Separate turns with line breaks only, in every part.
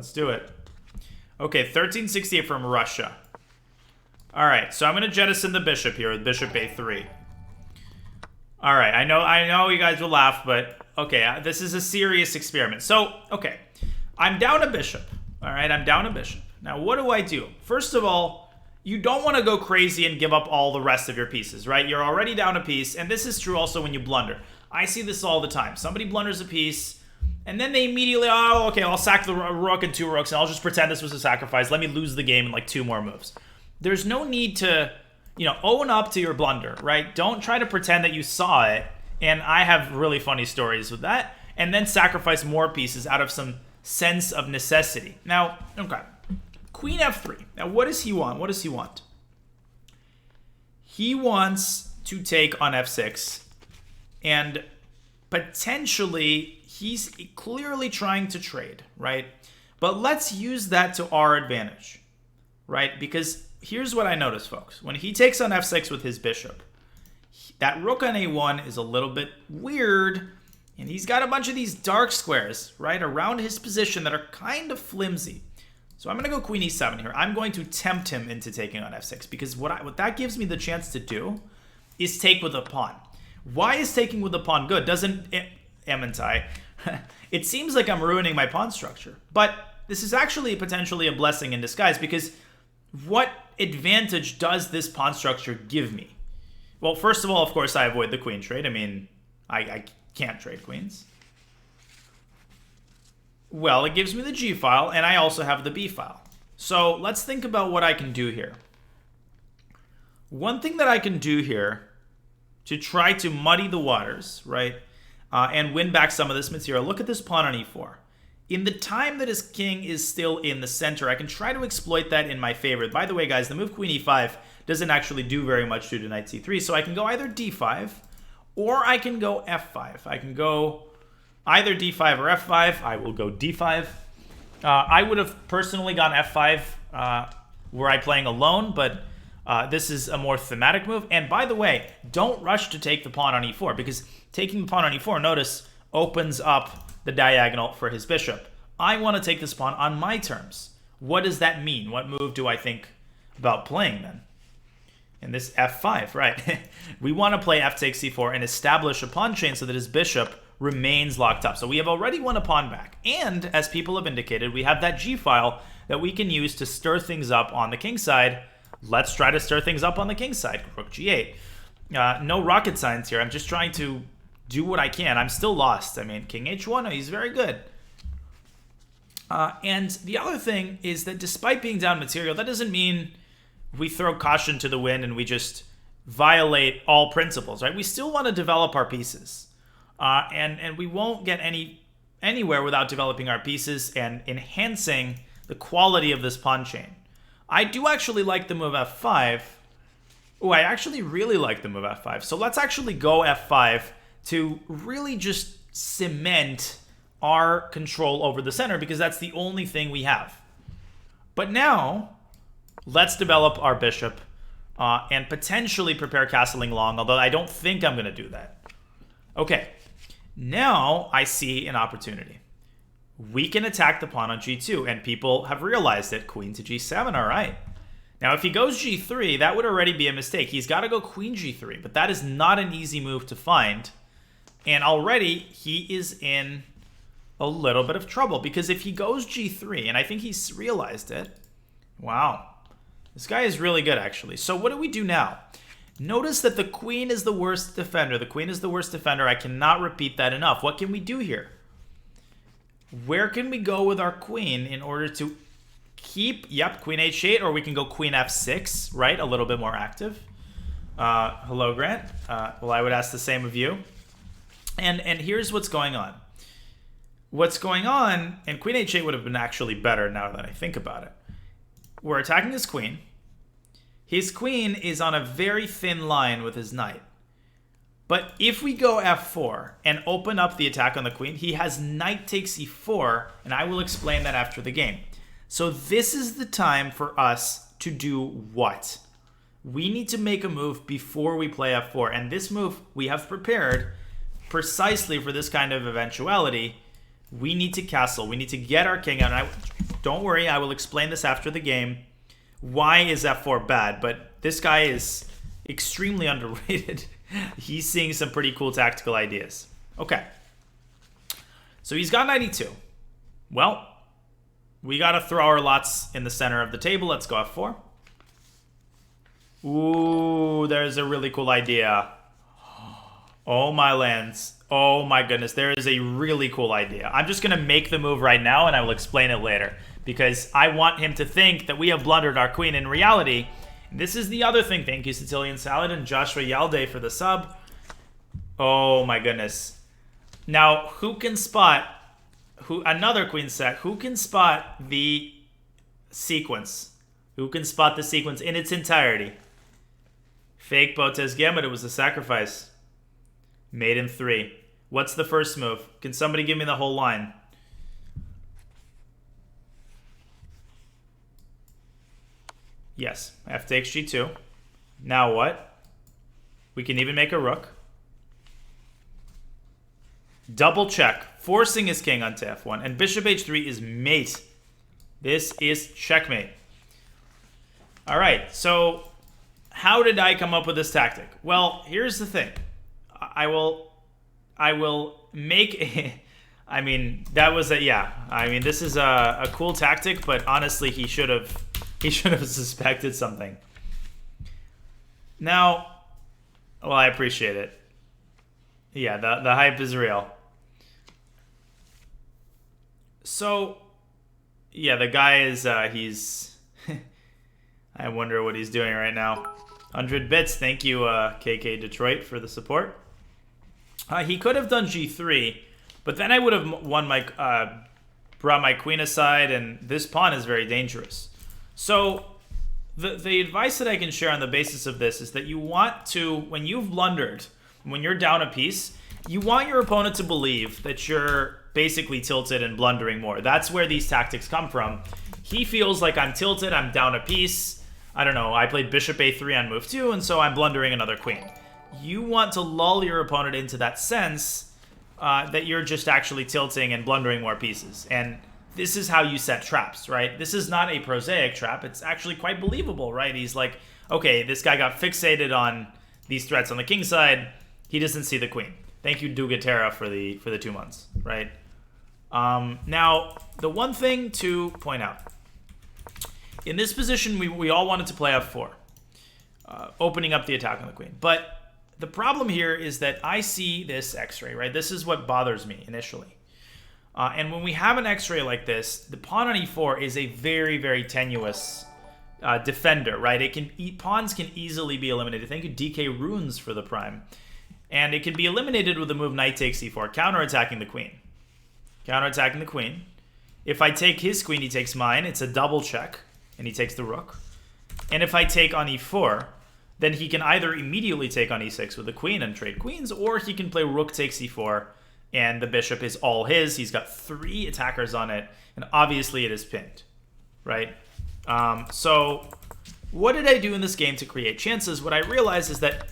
Let's do it. Okay, 1368 from Russia. All right, so I'm going to jettison the bishop here with bishop a3. All right, I know you guys will laugh, but okay, this is a serious experiment. So, okay, I'm down a bishop. All right, I'm down a bishop. Now, what do I do? First of all, you don't want to go crazy and give up all the rest of your pieces, right? You're already down a piece, and this is true also when you blunder. I see this all the time. Somebody blunders a piece, and then they immediately, oh, okay, I'll sack the rook and 2 rooks, and I'll just pretend this was a sacrifice. Let me lose the game in like 2 more moves. There's no need to, own up to your blunder, right? Don't try to pretend that you saw it, and I have really funny stories with that, and then sacrifice more pieces out of some sense of necessity. Now, okay, queen f3. Now, what does he want? What does he want? He wants to take on f6, and potentially he's clearly trying to trade, right? But let's use that to our advantage, right? Because here's what I noticed, folks. When he takes on f6 with his bishop, that rook on a1 is a little bit weird, and he's got a bunch of these dark squares, right, around his position that are kind of flimsy. So I'm going to go queen e7 here. I'm going to tempt him into taking on f6, because what that gives me the chance to do is take with a pawn. Why is taking with a pawn good? Doesn't it, Emmentai? It seems like I'm ruining my pawn structure, but this is actually potentially a blessing in disguise, because what advantage does this pawn structure give me? Well, first of all, of course, I avoid the queen trade. I mean, I can't trade queens. Well, it gives me the g file, and I also have the b file. So let's think about what I can do here. One thing that I can do here to try to muddy the waters, right, and win back some of this material, look at this pawn on e4. In the time that his king is still in the center, I can try to exploit that in my favor. By the way, guys, the move queen e5 doesn't actually do very much due to knight c3, so I can go either d5 or I can go f5. I can go either d5 or f5. I will go d5. I would have personally gone f5 were I playing alone, but this is a more thematic move. And by the way, don't rush to take the pawn on e4, because taking the pawn on e4, notice, opens up the diagonal for his bishop. I want to take this pawn on my terms. What does that mean? What move do I think about playing then? And this f5, right? We want to play f takes c4 and establish a pawn chain so that his bishop remains locked up. So we have already won a pawn back. And as people have indicated, we have that g file that we can use to stir things up on the king side. Let's try to stir things up on the king side. Rook g8. No rocket science here. I'm just trying to do what I can. I'm still lost. I mean, king h1, he's very good. And the other thing is that despite being down material, that doesn't mean we throw caution to the wind and we just violate all principles, right? We still want to develop our pieces. And we won't get anywhere without developing our pieces and enhancing the quality of this pawn chain. I do actually like the move f5. Oh, I actually really like the move f5. So let's actually go f5 to really just cement our control over the center, because that's the only thing we have. But now, let's develop our bishop and potentially prepare castling long, although I don't think I'm going to do that. Okay, now I see an opportunity. We can attack the pawn on g2, and people have realized it. Queen to g7, all right. Now, if he goes g3, that would already be a mistake. He's got to go queen g3, but that is not an easy move to find. And already, he is in a little bit of trouble, because if he goes g3, and I think he's realized it, wow, this guy is really good, actually. So what do we do now? Notice that the queen is the worst defender. The queen is the worst defender. I cannot repeat that enough. What can we do here? Where can we go with our queen in order to keep, yep, queen h8, or we can go queen f6, right? A little bit more active. Hello, Grant. Well, I would ask the same of you. And here's what's going on. What's going on, and queen h8 would have been actually better now that I think about it. We're attacking his queen. His queen is on a very thin line with his knight. But if we go f4 and open up the attack on the queen, he has knight takes e4, and I will explain that after the game. So this is the time for us to do what? We need to make a move before we play f4, and this move we have prepared precisely for this kind of eventuality. We need to castle. We need to get our king out. And Don't worry, I will explain this after the game. Why is f4 bad? But this guy is extremely underrated. He's seeing some pretty cool tactical ideas. Okay. So he's got 92. Well, we got to throw our lots in the center of the table. Let's go f4. Ooh, there's a really cool idea. Oh, my lands. Oh, my goodness. There is a really cool idea. I'm just going to make the move right now, and I will explain it later. Because I want him to think that we have blundered our queen. In reality, this is the other thing. Thank you, Sicilian Salad and Joshua Yalde for the sub. Oh, my goodness. Now, who can spot... another queen set. Who can spot the sequence? Who can spot the sequence in its entirety? Fake Botes Gambit. It was a sacrifice. Made in 3. What's the first move? Can somebody give me the whole line? Yes. F takes G2. Now what? We can even make a rook. Double check. Forcing his king onto F1. And bishop H3 is mate. This is checkmate. Alright, so how did I come up with this tactic? Well, here's the thing. I will make a... I mean, that was a... Yeah. I mean, this is a cool tactic, but honestly, he should have suspected something. Now, well, I appreciate it. Yeah, the hype is real. So, yeah, the guy is, he's... I wonder what he's doing right now. 100 bits. Thank you, KK Detroit, for the support. He could have done G3, but then I would have won my, brought my queen aside, and this pawn is very dangerous. So, the advice that I can share on the basis of this is that you want to, when you've blundered, when you're down a piece, you want your opponent to believe that you're basically tilted and blundering more. That's where these tactics come from. He feels like I'm tilted, I'm down a piece. I don't know, I played bishop a3 on move 2, and so I'm blundering another queen. You want to lull your opponent into that sense that you're just actually tilting and blundering more pieces. And this is how you set traps, right? This is not a prosaic trap. It's actually quite believable, right? He's like, okay, this guy got fixated on these threats on the king side. He doesn't see the queen. Thank you, Dugatera, for the 2 months, right? Now, the one thing to point out. In this position, we all wanted to play f4, opening up the attack on the queen. But the problem here is that I see this x-ray, right? This is what bothers me initially. And when we have an x-ray like this, the pawn on e4 is a very, very tenuous defender, right? Pawns can easily be eliminated. Thank you, DK Runes, for the prime. And it can be eliminated with the move knight takes e4, counterattacking the queen. Counterattacking the queen. If I take his queen, he takes mine. It's a double check, and he takes the rook. And if I take on e4, then he can either immediately take on e6 with the queen and trade queens, or he can play rook takes e4, and the bishop is all his. He's got 3 attackers on it, and obviously it is pinned, right? So what did I do in this game to create chances? What I realized is that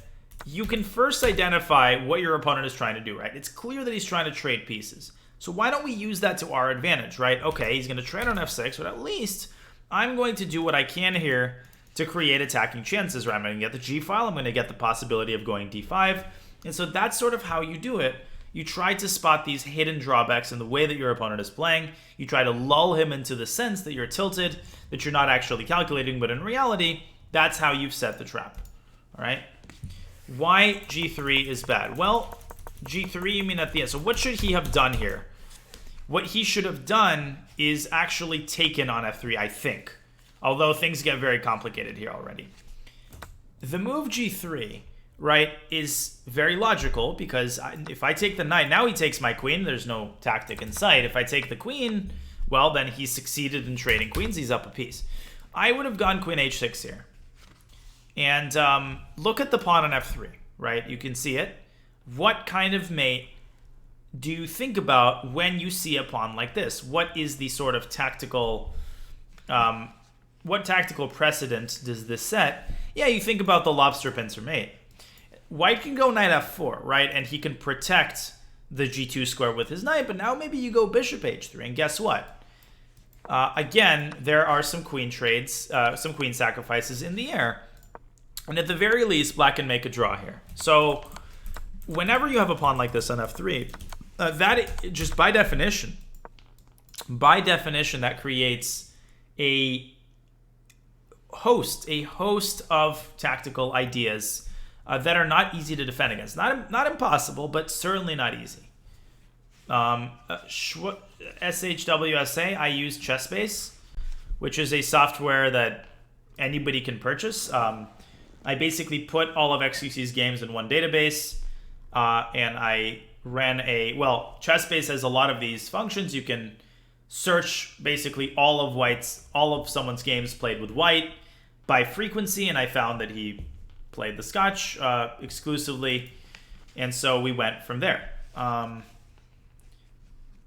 you can first identify what your opponent is trying to do, right? It's clear that he's trying to trade pieces. So why don't we use that to our advantage, right? Okay, he's going to trade on f6, but at least I'm going to do what I can here to create attacking chances, right? I'm going to get the g file. I'm going to get the possibility of going d5. And so that's sort of how you do it. You try to spot these hidden drawbacks in the way that your opponent is playing. You try to lull him into the sense that you're tilted, that you're not actually calculating, but in reality, that's how you've set the trap, all right? Why g3 is bad? Well, g3, you mean at the end. So what should he have done here? What he should have done is actually taken on f3, I think. Although things get very complicated here already. The move g3, right, is very logical because if I take the knight, now he takes my queen. There's no tactic in sight. If I take the queen, well, then he succeeded in trading queens. He's up a piece. I would have gone queen h6 here. And look at the pawn on f3, right? You can see it. What kind of mate do you think about when you see a pawn like this? What is the sort of tactical... what tactical precedent does this set? Yeah, you think about the lobster pincer mate. White can go knight f4, right? And he can protect the g2 square with his knight, but now maybe you go bishop h3, and guess what? again, there are some queen trades, some queen sacrifices in the air. And at the very least, black can make a draw here. So whenever you have a pawn like this on f3, that just by definition, that creates a host of tactical ideas that are not easy to defend against. Not impossible, but certainly not easy. SHWSA, I use ChessBase, which is a software that anybody can purchase. I basically put all of XQC's games in one database, and I ran ChessBase has a lot of these functions. You can search basically all of someone's games played with white by frequency, and I found that he played the Scotch exclusively, and so we went from there.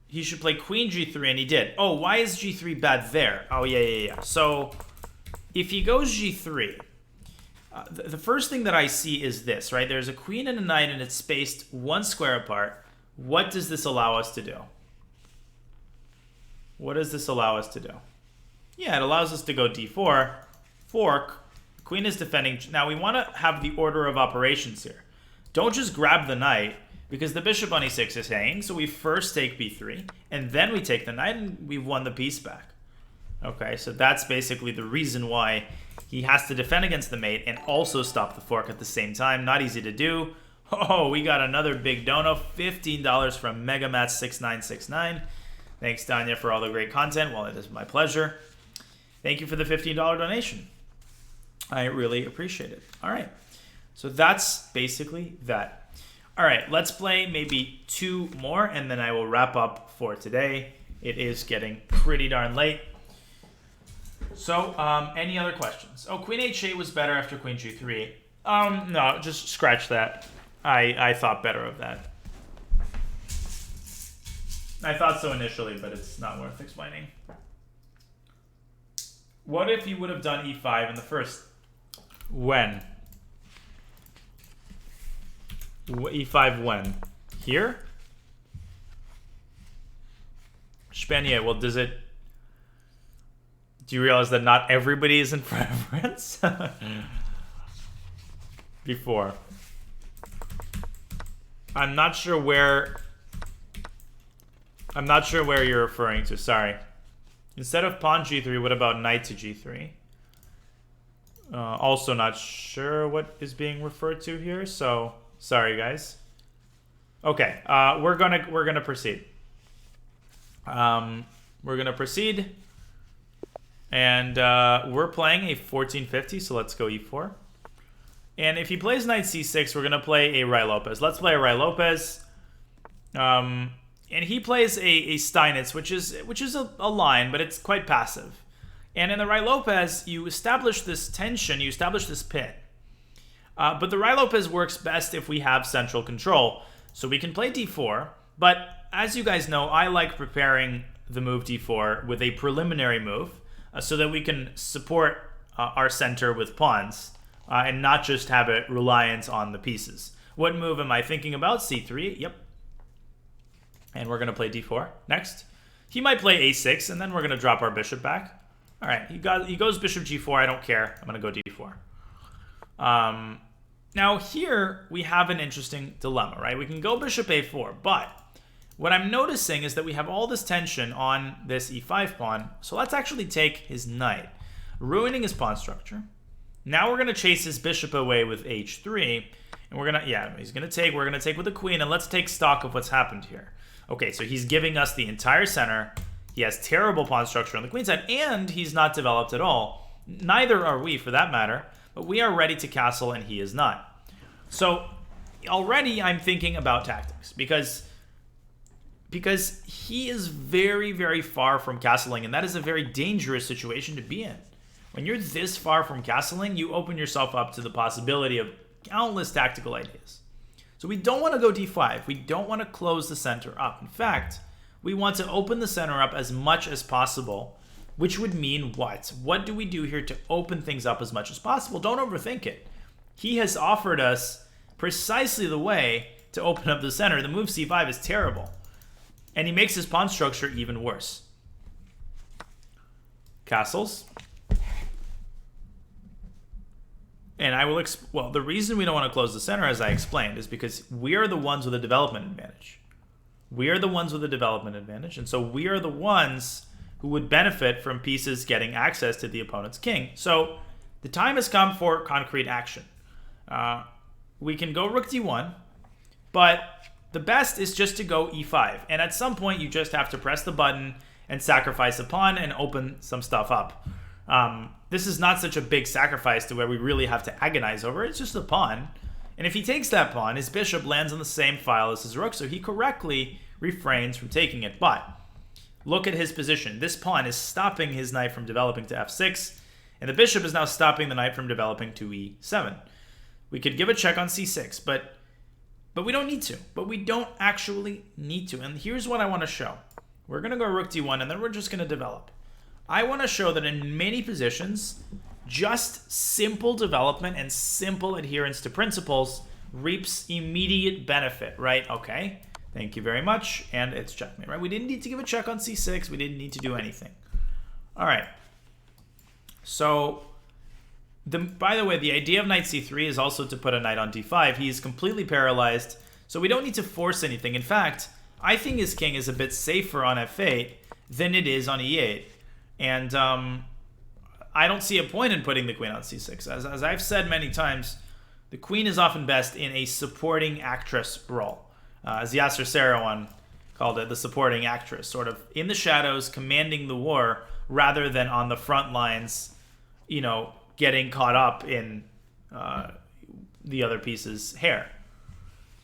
He should play queen g3, and he did. Oh, why is g3 bad there? Oh, yeah. So if he goes g3, the first thing that I see is this, right? There's a queen and a knight, and it's spaced one square apart. What does this allow us to do? What does this allow us to do? Yeah, it allows us to go d4, fork. Queen is defending. Now, we want to have the order of operations here. Don't just grab the knight, because the bishop on e6 is hanging, so we first take b3, and then we take the knight, and we've won the piece back. Okay, so that's basically the reason why he has to defend against the mate and also stop the fork at the same time. Not easy to do. Oh, we got another big dono, $15 from MegaMatch6969. Thanks, Tanya, for all the great content. Well, it is my pleasure. Thank you for the $15 donation. I really appreciate it. All right, so that's basically that. All right, let's play maybe two more, and then I will wrap up for today. It is getting pretty darn late. So, any other questions? Oh, queen h8 was better after queen g3. No, just scratch that. I thought better of that. I thought so initially, but it's not worth explaining. What if you would have done e5 in the first? When? E5 when? Here? Spanier, well, does it... Do you realize that not everybody is in preference? Before. I'm not sure where you're referring to, sorry. Instead of pawn g3, what about knight to g3? Also not sure what is being referred to here, so sorry guys. Okay, we're gonna proceed. We're gonna proceed, and we're playing a 1450, so let's go e4. And if he plays knight c6, we're gonna play a Ruy Lopez. Let's play a Ruy Lopez. And he plays a Steinitz, which is a line, but it's quite passive. And in the Ruy Lopez, you establish this tension, you establish this pin. But the Ruy Lopez works best if we have central control. So we can play d4, but as you guys know, I like preparing the move d4 with a preliminary move so that we can support our center with pawns and not just have it reliant on the pieces. What move am I thinking about? c3, yep. And we're going to play d4 next. He might play a6, and then we're going to drop our bishop back. All right, he goes bishop g4. I don't care. I'm going to go d4. Now here we have an interesting dilemma, right? We can go bishop a4, but what I'm noticing is that we have all this tension on this e5 pawn. So let's actually take his knight, ruining his pawn structure. Now we're going to chase his bishop away with h3, and we're going to, we're going to take with the queen, and let's take stock of what's happened here. Okay, so he's giving us the entire center. He has terrible pawn structure on the queen side, and he's not developed at all. Neither are we, for that matter, but we are ready to castle, and he is not. So already I'm thinking about tactics, because he is very, very far from castling, and that is a very dangerous situation to be in. When you're this far from castling, you open yourself up to the possibility of countless tactical ideas. So we don't want to go d5. We don't want to close the center up. In fact, we want to open the center up as much as possible, which would mean what? What do we do here to open things up as much as possible? Don't overthink it. He has offered us precisely the way to open up the center. The move c5 is terrible, and he makes his pawn structure even worse. castles. And I will, well, the reason we don't want to close the center, as I explained, is because we are the ones with a development advantage. We are the ones with a development advantage, and so we are the ones who would benefit from pieces getting access to the opponent's king. So the time has come for concrete action. We can go rook d1, but the best is just to go e5. And at some point, you just have to press the button and sacrifice a pawn and open some stuff up. This is not such a big sacrifice to where we really have to agonize over it. It's just a pawn. And if he takes that pawn, his bishop lands on the same file as his rook, so he correctly refrains from taking it. But look at his position. This pawn is stopping his knight from developing to f6, and the bishop is now stopping the knight from developing to e7. We could give a check on c6, but we don't need to. But we don't actually need to. And here's what I want to show. We're going to go rook d1, and then we're just going to develop. I want to show that in many positions, just simple development and simple adherence to principles reaps immediate benefit, right? Okay, thank you very much, and it's checkmate, right? We didn't need to give a check on c6. We didn't need to do anything. All right. So, by the way, the idea of knight c3 is also to put a knight on d5. He is completely paralyzed, so we don't need to force anything. In fact, I think his king is a bit safer on f8 than it is on e8. And I don't see a point in putting the queen on c6. As I've said many times, the queen is often best in a supporting actress role. As Yasser Seirawan called it, the supporting actress, sort of in the shadows, commanding the war, rather than on the front lines, you know, getting caught up in the other piece's hair.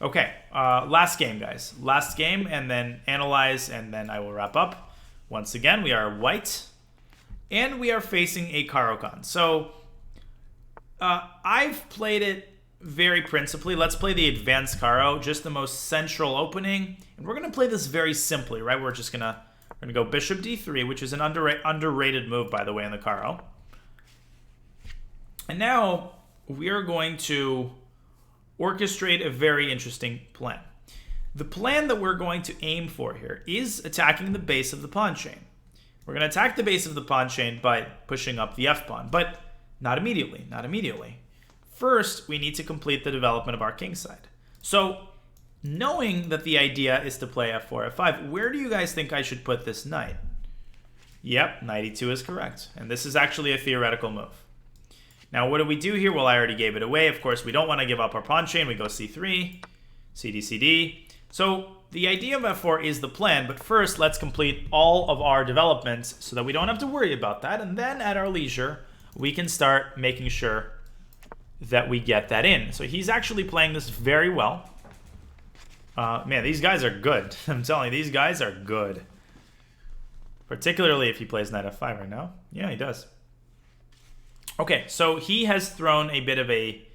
Okay, last game, guys. Last game, and then analyze, and then I will wrap up. Once again, we are white. And we are facing a Caro-Kann. So I've played it very principally. Let's play the advanced Caro, just the most central opening. And we're going to play this very simply, right? We're going to go bishop d3, which is an underrated move, by the way, in the Caro. And now we are going to orchestrate a very interesting plan. The plan that we're going to aim for here is attacking the base of the pawn chain. We're going to attack the base of the pawn chain by pushing up the f-pawn, but not immediately, not immediately. First, we need to complete the development of our king side. So, knowing that the idea is to play f4, f5, where do you guys think I should put this knight? Yep, knight e2 is correct, and this is actually a theoretical move. Now, what do we do here? Well, I already gave it away. Of course, we don't want to give up our pawn chain. We go c3, cd, cd. So, the idea of f4 is the plan, but first let's complete all of our developments so that we don't have to worry about that, and then at our leisure we can start making sure that we get that in. So he's actually playing this very well. Man, these guys are good. I'm telling you, these guys are good. Particularly if he plays knight f5 right now. Yeah, he does. Okay, so he has thrown a bit of a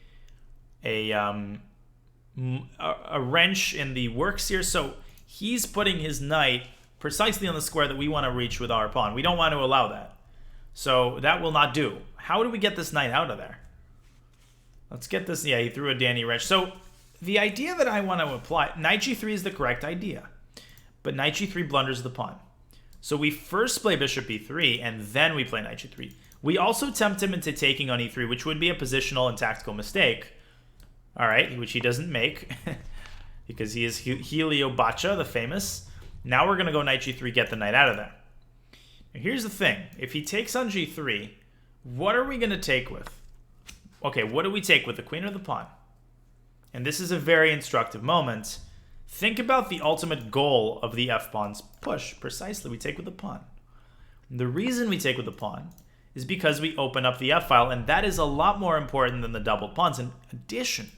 wrench in the works here. So he's putting his knight precisely on the square that we want to reach with our pawn. We don't want to allow that. So that will not do. How do we get this knight out of there? Let's get this. Yeah, he threw a Danny wrench. So the idea that I want to apply, knight g3 is the correct idea. But knight g3 blunders the pawn. So we first play bishop e3, and then we play knight g3. We also tempt him into taking on e3, which would be a positional and tactical mistake. All right, which he doesn't make because he is Heliobacha, the famous. Now we're going to go knight g3, get the knight out of there. Now here's the thing. If he takes on g3, what are we going to take with? Okay, what do we take with, the queen or the pawn? And this is a very instructive moment. Think about the ultimate goal of the f-pawn's push. Precisely, we take with the pawn. The reason we take with the pawn is because we open up the f-file, and that is a lot more important than the doubled pawns. In addition,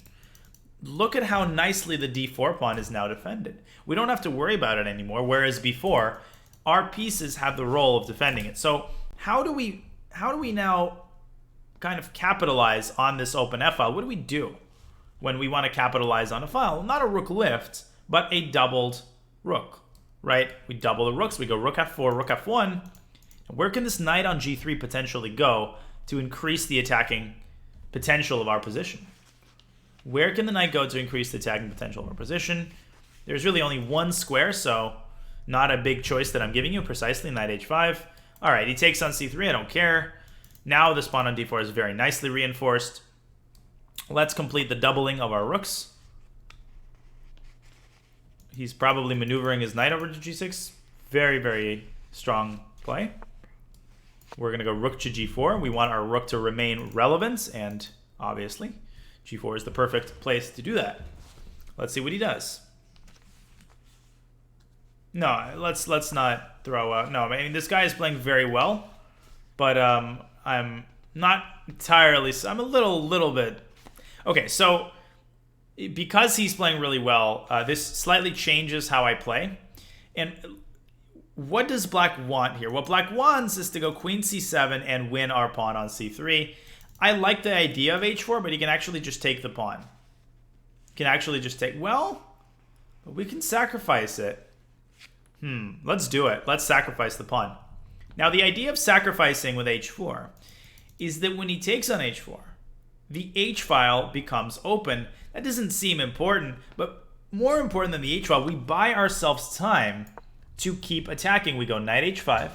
look at how nicely the d4 pawn is now defended. We don't have to worry about it anymore, whereas before, our pieces have the role of defending it. So how do we now kind of capitalize on this open f-file? What do we do when we want to capitalize on a file? Not a rook lift, but a doubled rook, right? We double the rooks. We go rook f4, rook f1. Where can this knight on g3 potentially go to increase the attacking potential of our position? Where can the knight go to increase the attacking potential of our position? There's really only one square, so not a big choice that I'm giving you. Precisely, knight h5. All right, he takes on c3. I don't care. Now this pawn on d4 is very nicely reinforced. Let's complete the doubling of our rooks. He's probably maneuvering his knight over to g6. Very, very strong play. We're going to go rook to g4. We want our rook to remain relevant, and obviously g4 is the perfect place to do that. Let's see what he does. No, let's not throw out. No, I mean, this guy is playing very well, but I'm not entirely. I'm a little bit. Okay, so because he's playing really well, this slightly changes how I play. And what does black want here? What black wants is to go queen c7 and win our pawn on c3. I like the idea of h4, but he can actually just take the pawn. Can actually just take. Well, but we can sacrifice it. Let's do it. Let's sacrifice the pawn. Now, the idea of sacrificing with h4 is that when he takes on h4, the h file becomes open. That doesn't seem important, but more important than the h file, we buy ourselves time to keep attacking. We go knight h5,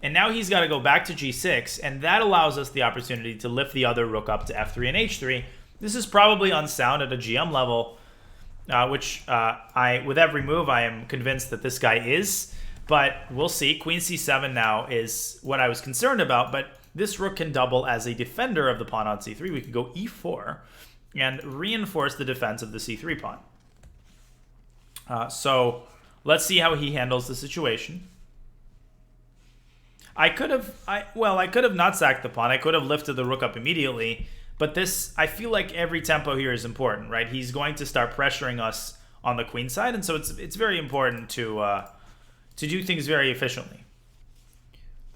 and now he's got to go back to g6, and that allows us the opportunity to lift the other rook up to f3 and h3. This is probably unsound at a GM level, which with every move, I am convinced that this guy is. But we'll see. Queen c7 now is what I was concerned about, but this rook can double as a defender of the pawn on c3. We could go e4 and reinforce the defense of the c3 pawn. So let's see how he handles the situation. I could have not sacked the pawn. I could have lifted the rook up immediately. But this, I feel like every tempo here is important, right? He's going to start pressuring us on the queen side, and so it's very important to do things very efficiently.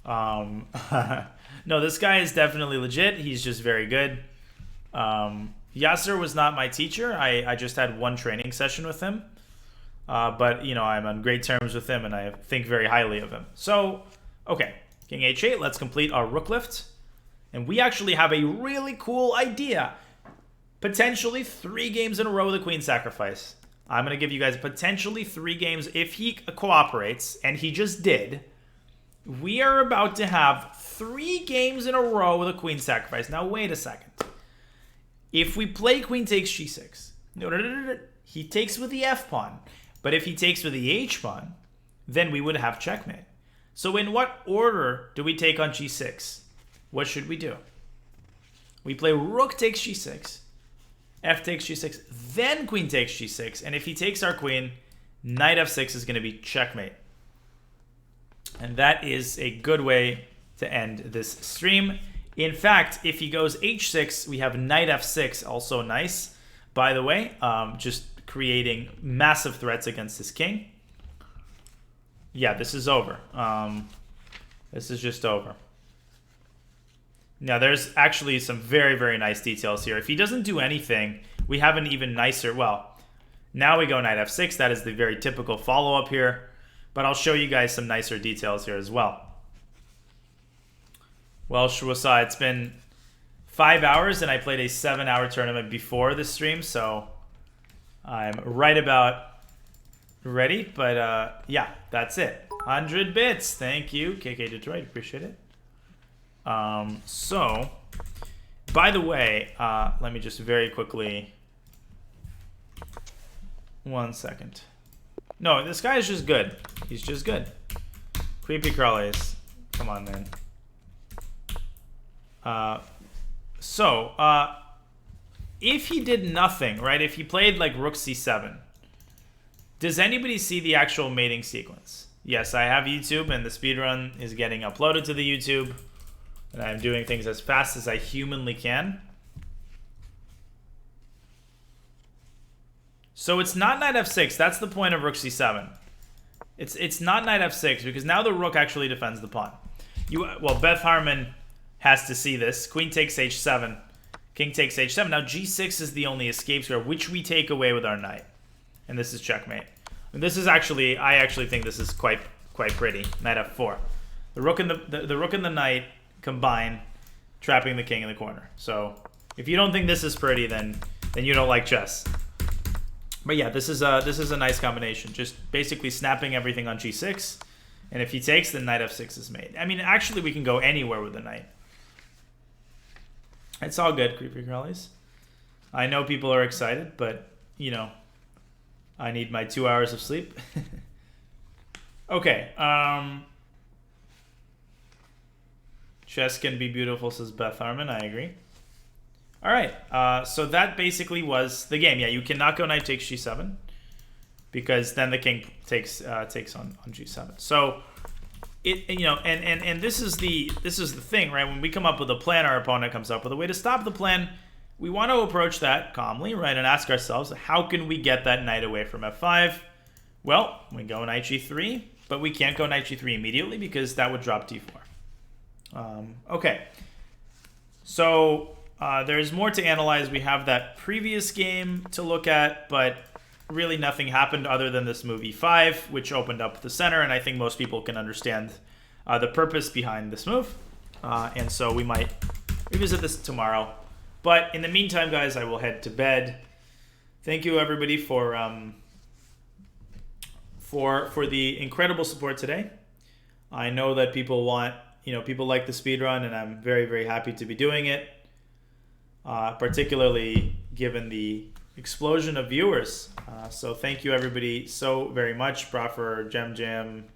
No, this guy is definitely legit. He's just very good. Yasser was not my teacher. I just had one training session with him. But, you know, I'm on great terms with him, and I think very highly of him. So, okay, king h8. Let's complete our rook lift. And we actually have a really cool idea. Potentially 3 games in a row with a queen sacrifice. I'm going to give you guys potentially 3 games if he cooperates, and he just did. We are about to have 3 games in a row with a queen sacrifice. Now, wait a second. If we play queen takes g6, he takes with the f pawn. But if he takes with the h pawn, then we would have checkmate. So in what order do we take on g6? What should we do? We play rook takes g6, f takes g6, then queen takes g6, and if he takes our queen, knight f6 is going to be checkmate. And that is a good way to end this stream. In fact, if he goes h6, we have knight f6, also nice, by the way, just creating massive threats against his king. Yeah, this is over. This is just over. Now, there's actually some very, very nice details here. If he doesn't do anything, we have an even nicer... Well, now we go knight f6. That is the very typical follow-up here. But I'll show you guys some nicer details here as well. Well, Shwasa, it's been 5 hours, and I played a 7-hour tournament before this stream, so I'm right about ready. But, yeah, that's it. 100 bits. Thank you, KK Detroit. Appreciate it. So, by the way, let me just very quickly, 1 second. No, this guy is just good. He's just good. Creepy crawlies. Come on, man. If he did nothing, right? If he played like rook c7, does anybody see the actual mating sequence? Yes, I have YouTube, and the speedrun is getting uploaded to the YouTube. And I'm doing things as fast as I humanly can. So it's not knight f6. That's the point of rook c7. It's not knight f6 because now the rook actually defends the pawn. Well, Beth Harmon has to see this. Queen takes h7. King takes h7. Now g6 is the only escape square, which we take away with our knight. And this is checkmate. And this is actually, I actually think this is quite pretty. Knight f4. The rook and the rook and the knight combine, trapping the king in the corner. So if you don't think this is pretty, then you don't like chess. But yeah, this is a nice combination. Just basically snapping everything on g6, And if he takes, then knight f6 is made. I mean, actually, we can go anywhere with the knight. It's all good, Creepy Crawlies. I know people are excited, but, you know, I need my 2 hours of sleep. Okay. Chess can be beautiful, says Beth Harmon. I agree. All right. So that basically was the game. Yeah, you cannot go knight takes g7 because then the king takes on g7. So and this is the thing, right? When we come up with a plan, our opponent comes up with a way to stop the plan. We want to approach that calmly, right, and ask ourselves, how can we get that knight away from f5? Well, we go knight g3, but we can't go knight g3 immediately because that would drop d4. Okay, so there's more to analyze. We have that previous game to look at, but really nothing happened other than this move e5, which opened up the center, and I think most people can understand the purpose behind this move. And so we might revisit this tomorrow. But in the meantime, guys, I will head to bed. Thank you, everybody, for the incredible support today. I know that people want, people like the speedrun, and I'm very, very happy to be doing it, particularly given the explosion of viewers. So thank you, everybody, so very much. Bra for Gem Jam,